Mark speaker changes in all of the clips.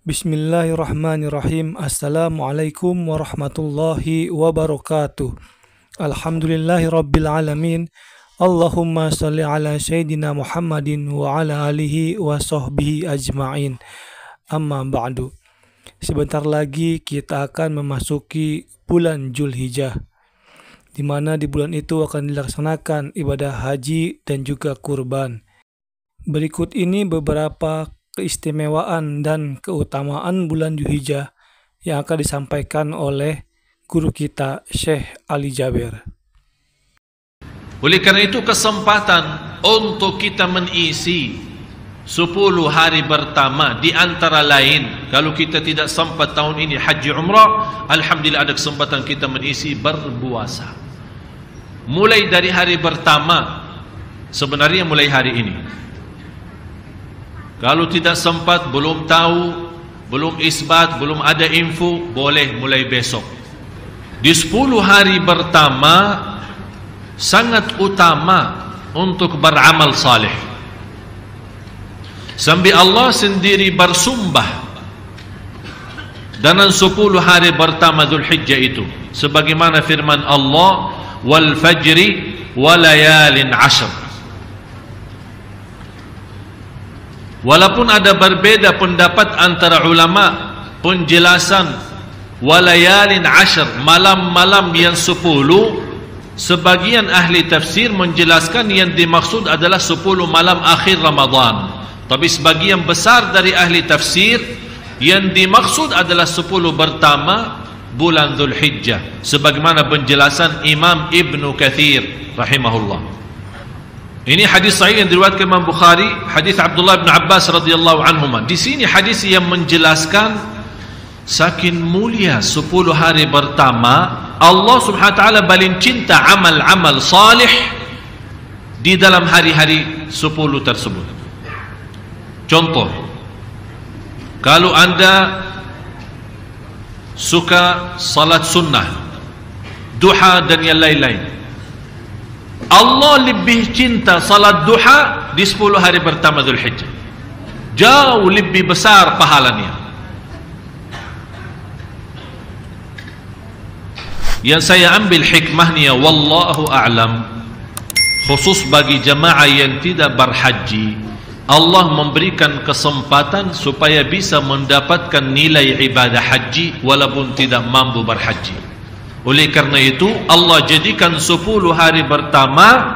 Speaker 1: Bismillahirrahmanirrahim. Assalamualaikum warahmatullahi wabarakatuh. Alhamdulillahi rabbil alamin. Allahumma salli ala sayyidina Muhammadin wa ala alihi wa sahbihi ajma'in. Amma ba'du. Sebentar lagi kita akan memasuki bulan Zulhijjah, di mana di bulan itu akan dilaksanakan ibadah haji dan juga kurban. Berikut ini beberapa keistimewaan dan keutamaan bulan Zulhijjah yang akan disampaikan oleh guru kita Syekh Ali Jaber.
Speaker 2: Oleh karena itu kesempatan untuk kita mengisi 10 hari pertama, di antara lain kalau kita tidak sempat tahun ini haji umrah, alhamdulillah ada kesempatan kita mengisi berpuasa. Mulai dari hari pertama, sebenarnya mulai hari ini. Kalau tidak sempat, belum tahu, belum isbat, belum ada info, boleh mulai besok. Di 10 hari pertama sangat utama untuk beramal saleh. Sampai Allah sendiri bersumpah dalam 10 hari pertama Zulhijjah itu, sebagaimana firman Allah, wal fajri wa layalin ashr. Walaupun ada berbeda pendapat antara ulama, penjelasan walayalin ashr, malam-malam yang 10, sebagian ahli tafsir menjelaskan yang dimaksud adalah 10 malam akhir Ramadan. Tapi sebagian besar dari ahli tafsir yang dimaksud adalah 10 pertama bulan Zulhijjah, sebagaimana penjelasan Imam Ibnu Katsir rahimahullah. Ini hadis sahih yang diriwayatkan Imam Bukhari, hadis Abdullah bin Abbas radhiyallahu anhuma. Di sini hadis yang menjelaskan saking mulia 10 hari pertama, Allah Subhanahu wa taala paling cinta amal-amal salih di dalam hari-hari 10 tersebut. Contoh, kalau Anda suka salat sunnah, duha dan yang lain-lain, Allah lebih cinta salat duha di 10 hari pertama Zulhijjah. Jauh lebih besar pahalanya. Yang saya ambil hikmahnya, wallahu a'lam, khusus bagi jamaah yang tidak berhaji, Allah memberikan kesempatan supaya bisa mendapatkan nilai ibadah haji walaupun tidak mampu berhaji. Oleh karena itu Allah jadikan 10 hari pertama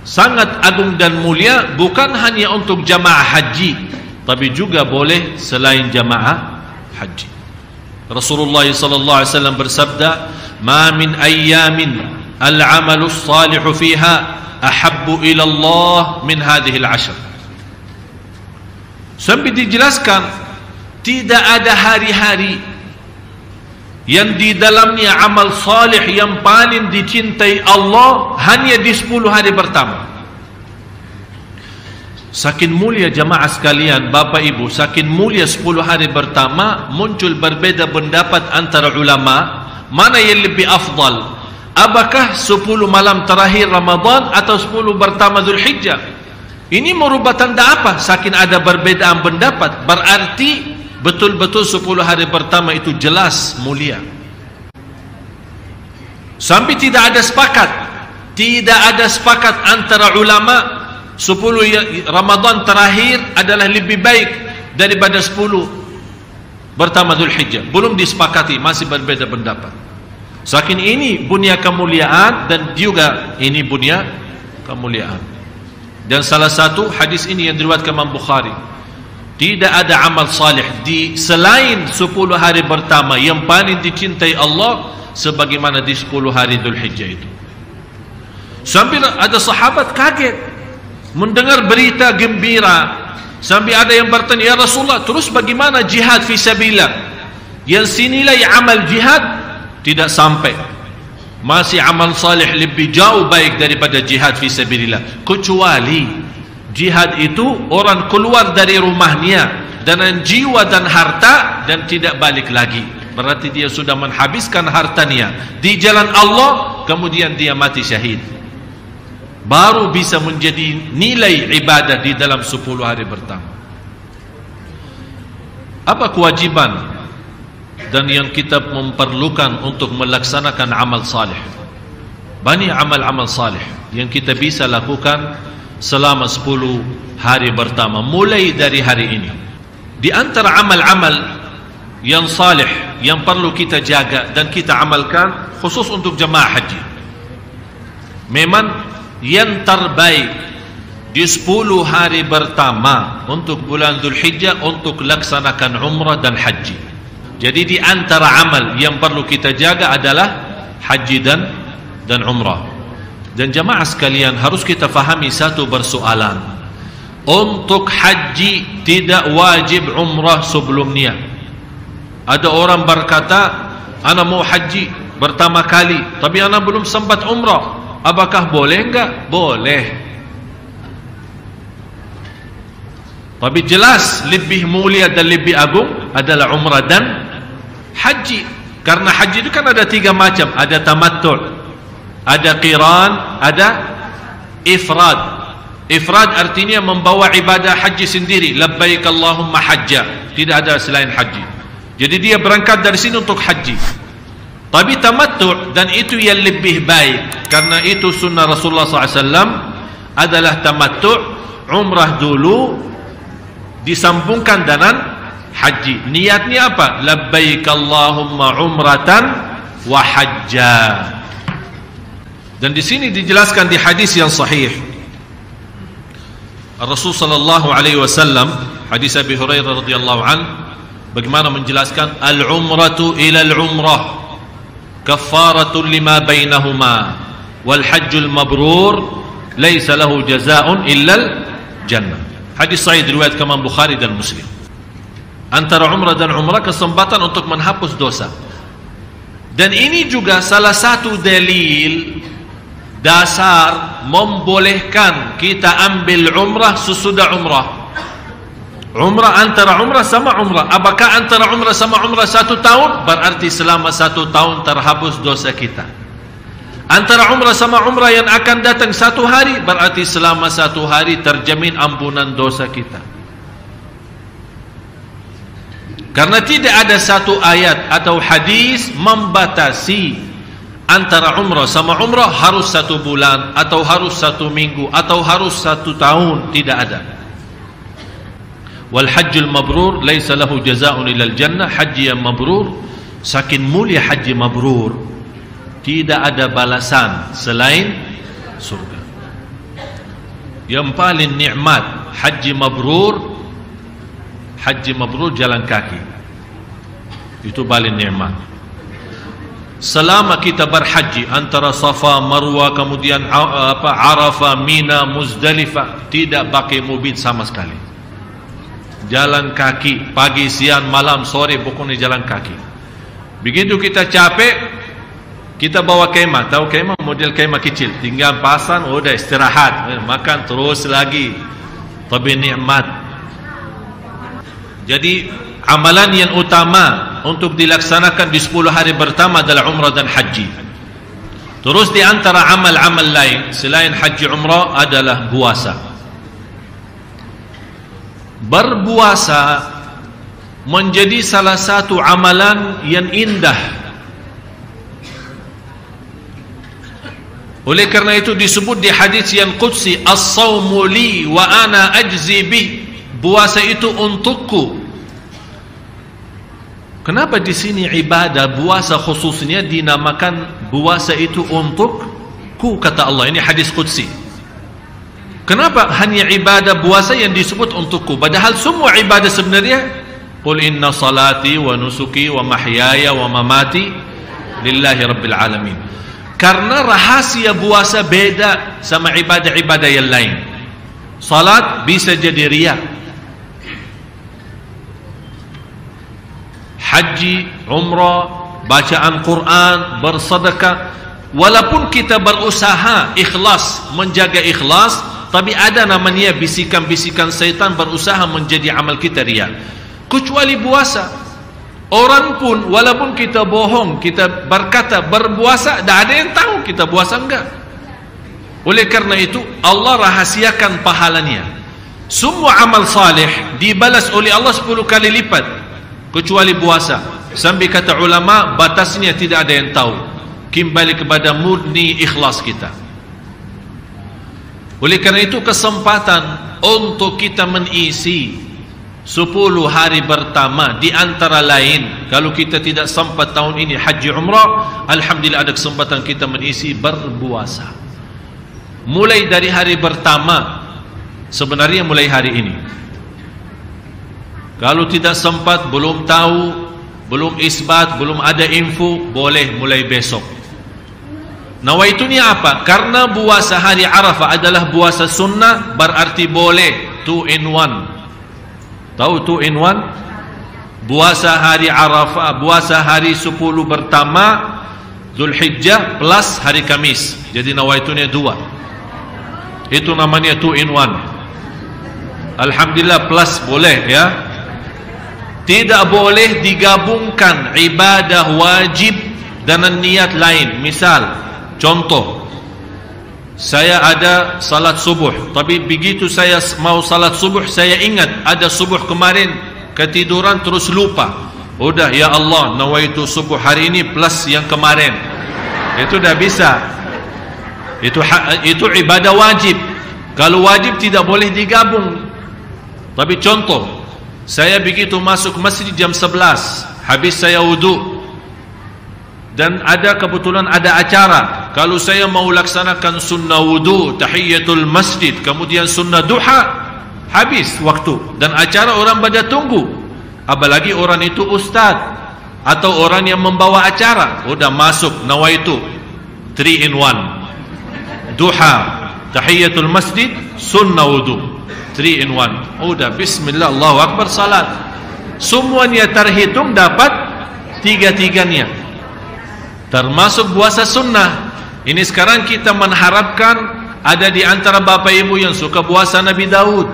Speaker 2: sangat agung dan mulia, bukan hanya untuk jamaah haji, tapi juga boleh selain jamaah haji. Rasulullah sallallahu alaihi wasallam bersabda, "Ma min ayyamin al-'amalu as-salihu fiha ahabbu ila Allah min hadhihi al-'ashr." Sampai dijelaskan tidak ada hari-hari yang di dalamnya amal salih yang paling dicintai Allah hanya di 10 hari pertama. Saking mulia jamaah sekalian, Bapak Ibu, saking mulia 10 hari pertama, muncul berbeda pendapat antara ulama, mana yang lebih afdal? Apakah 10 malam terakhir Ramadan atau 10 pertama Zulhijjah? Ini merubah tanda apa? Saking ada perbedaan pendapat, berarti betul-betul 10 hari pertama itu jelas mulia. Sampai tidak ada sepakat antara ulama 10 Ramadan terakhir adalah lebih baik daripada 10 pertama Zulhijjah. Belum disepakati, masih berbeda pendapat. Saking ini bunya kemuliaan dan juga ini bunya kemuliaan. Dan salah satu hadis ini yang diriwayatkan Imam Bukhari, tidak ada amal salih di selain 10 hari pertama yang paling dicintai Allah sebagaimana di 10 hari Zulhijjah itu. Sampai ada sahabat kaget mendengar berita gembira, sampai ada yang bertanya, "Ya Rasulullah, terus bagaimana jihad fi sabilillah? Yang sinilai amal jihad tidak sampai. Masih amal salih lebih jauh baik daripada jihad fi sabilillah. Kecuali jihad itu orang keluar dari rumahnya dengan jiwa dan harta dan tidak balik lagi. berarti dia sudah menghabiskan hartanya di jalan Allah, kemudian dia mati syahid, baru bisa menjadi nilai ibadah di dalam 10 hari pertama. Apa kewajiban dan yang kita memerlukan untuk melaksanakan amal salih? Banyak amal-amal salih yang kita bisa lakukan selama 10 hari pertama, mulai dari hari ini. Di antara amal-amal yang salih yang perlu kita jaga dan kita amalkan, khusus untuk jemaah haji, memang yang terbaik di 10 hari pertama untuk bulan Dzulhijjah untuk laksanakan umrah dan haji. Jadi di antara amal yang perlu kita jaga adalah haji dan umrah. Dan jemaah sekalian, harus kita fahami satu persoalan. Untuk haji tidak wajib umrah sebelum niat. Ada orang berkata, ana mau haji pertama kali, tapi ana belum sempat umrah. Apakah boleh enggak? Boleh. Tapi jelas lebih mulia dan lebih agung adalah umrah dan haji. Karena haji itu kan ada 3 macam. Ada tamattu', ada qiran, ada ifrad. Ifrad artinya membawa ibadah haji sendiri. Labbaik Allahumma hajja. Tidak ada selain haji. Jadi dia berangkat dari sini untuk haji. Tapi tamattu', dan itu yang lebih baik, karena itu sunnah Rasulullah SAW adalah tamattu', umrah dulu disambungkan dengan haji. Niatnya apa? Labbaik Allahumma umratan wa hajja. Dan di sini dijelaskan di hadis yang sahih, Rasul sallallahu alaihi wasallam, hadis Abi Hurairah radhiyallahu an, bagaimana menjelaskan al-umratu ila al-umrah kaffaratun lima bainahuma wal hajjul mabrur laisa lahu jazaa'un illa al-jannah. Hadis sahih riwayat Imam Bukhari dan Muslim. Antara umrah dan umrah kesempatan untuk menghapus dosa. Dan ini juga salah satu dalil dasar membolehkan kita ambil umrah sesudah umrah. Umrah antara umrah sama umrah. Apakah antara umrah sama umrah 1 tahun? Berarti selama 1 tahun terhapus dosa kita. Antara umrah sama umrah yang akan datang 1 hari, berarti selama 1 hari terjamin ampunan dosa kita. Karena tidak ada satu ayat atau hadis membatasi antara umrah sama umrah harus 1 bulan, atau harus 1 minggu, atau harus 1 tahun. Tidak ada. Wal hajjul mabrur laisa lahu jazaa'un ilal jannah. Haji yang mabrur, saking mulia haji mabrur, tidak ada balasan selain surga. Yang paling nikmat haji mabrur jalan kaki. Itu paling nikmat. Selama kita berhaji antara Safa, Marwah, kemudian Arafah, Mina, Muzdalifah, tidak pakai mobil sama sekali. Jalan kaki, pagi, siang, malam, sore, pokoknya jalan kaki. Begitu kita capek, kita bawa kemah. Tahu kemah? Model kemah kecil, tinggal pasang, udah istirahat, makan terus lagi. Tapi nikmat. Jadi amalan yang utama untuk dilaksanakan di 10 hari pertama adalah umrah dan haji. Terus di antara amal-amal lain selain haji umrah adalah puasa. Berpuasa menjadi salah satu amalan yang indah. Oleh karena itu disebut di hadis yang qudsi, as-sawmu li wa ana ajzi bih. Puasa itu untukku. Kenapa di sini ibadah puasa khususnya dinamakan puasa itu untukku, kata Allah. Ini hadis qudsi. Kenapa hanya ibadah puasa yang disebut untukku, padahal semua ibadah sebenarnya, qul inna salati wa nusuki wa mahyaya wa mamati lillahi rabbil alamin. Karena rahasia puasa beda sama ibadah-ibadah yang lain. Salat bisa jadi riya, haji, umrah, bacaan Quran, bersedekah, walaupun kita berusaha ikhlas, menjaga ikhlas, tapi ada namanya bisikan-bisikan syaitan berusaha menjadi amal kita riya. Kecuali puasa. Orang pun walaupun kita bohong, kita berkata berpuasa, tak ada yang tahu kita puasa enggak. Oleh karena itu Allah rahasiakan pahalanya. Semua amal salih dibalas oleh Allah 10 kali lipat kecuali puasa. Sampai kata ulama batasnya tidak ada yang tahu. Kembali kepada murni ikhlas kita. Oleh karena itu kesempatan untuk kita mengisi 10 hari pertama, di antara lain kalau kita tidak sempat tahun ini haji umrah, alhamdulillah ada kesempatan kita mengisi berpuasa. Mulai dari hari pertama, sebenarnya mulai hari ini. Kalau tidak sempat, belum tahu, belum isbat, belum ada info, boleh mulai besok. Nawaitunya apa? Karena puasa hari Arafah adalah puasa sunnah, berarti boleh 2 in 1. Tahu 2 in 1? Puasa hari Arafah, puasa hari 10 pertama Zulhijjah plus hari Kamis. Jadi nawaitunya 2. Itu namanya 2 in 1. Alhamdulillah plus boleh ya. Tidak boleh digabungkan ibadah wajib dengan niat lain. Misal, contoh, saya ada salat subuh, tapi begitu saya mau salat subuh, saya ingat ada subuh kemarin, ketiduran terus lupa. Udah, ya Allah, nawaitu subuh hari ini plus yang kemarin. Itu dah bisa. Itu ibadah wajib. Kalau wajib tidak boleh digabung. Tapi contoh, saya begitu masuk masjid jam 11, habis saya wudu, dan ada kebetulan ada acara. Kalau saya mau laksanakan sunnah wudu, tahiyatul masjid, kemudian sunnah duha, habis waktu dan acara orang pada tunggu. Apalagi orang itu ustaz atau orang yang membawa acara, udah masuk nawaitu 3 in 1. Duha, tahiyatul masjid, sunnah wudu, 3 in 1. Udah, bismillah, Allahu akbar, salat. Semuanya terhitung dapat 3-3-nya. Termasuk puasa sunnah. Ini sekarang kita mengharapkan ada di antara bapak ibu yang suka puasa Nabi Daud.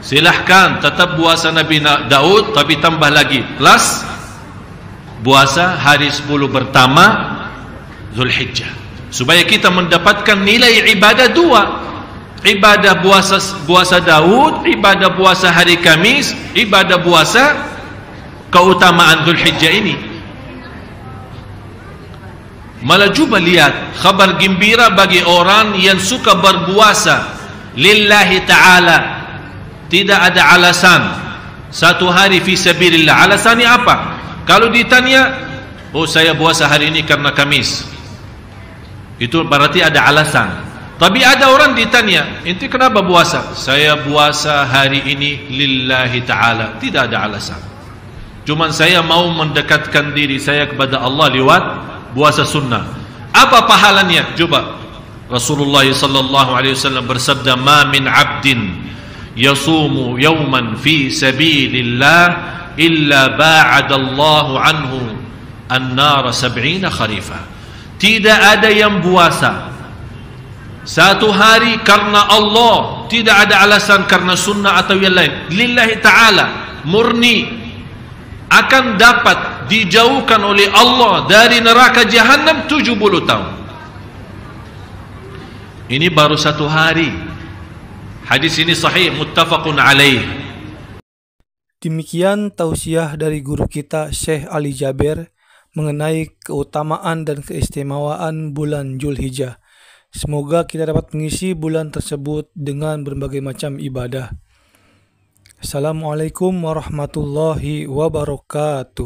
Speaker 2: Silahkan tetap puasa Nabi Daud, tapi tambah lagi plus puasa hari 10 pertama Zulhijjah, supaya kita mendapatkan nilai ibadah 2. Ibadah puasa Daud, ibadah puasa hari Kamis, ibadah puasa keutamaan Zulhijjah ini. Malah cuba lihat kabar gembira bagi orang yang suka berpuasa lillahi ta'ala. Tidak ada alasan satu hari fi sabilillah. Alasannya apa? Kalau ditanya, oh saya puasa hari ini karena Kamis, itu berarti ada alasan. Tapi ada orang ditanya, ente kenapa puasa? Saya puasa hari ini lillahi ta'ala. Tidak ada alasan. Cuman saya mau mendekatkan diri saya kepada Allah lewat puasa sunnah. Apa pahalanya? Coba. Rasulullah sallallahu alaihi wasallam bersabda, "Ma min 'abdin yasumu yawman fi sabilillah illa ba'ada Allahu anhu an-nar 70 kharifa." Tidak ada yang puasa satu hari karena Allah, tidak ada alasan karena sunnah atau yang lain, lillahi ta'ala, murni, akan dapat dijauhkan oleh Allah dari neraka Jahannam 70 tahun. Ini baru satu hari. Hadis ini sahih, muttafaqun alaih.
Speaker 1: Demikian tausiah dari guru kita Syekh Ali Jaber mengenai keutamaan dan keistimewaan bulan Zulhijjah. Semoga kita dapat mengisi bulan tersebut dengan berbagai macam ibadah. Assalamualaikum warahmatullahi wabarakatuh.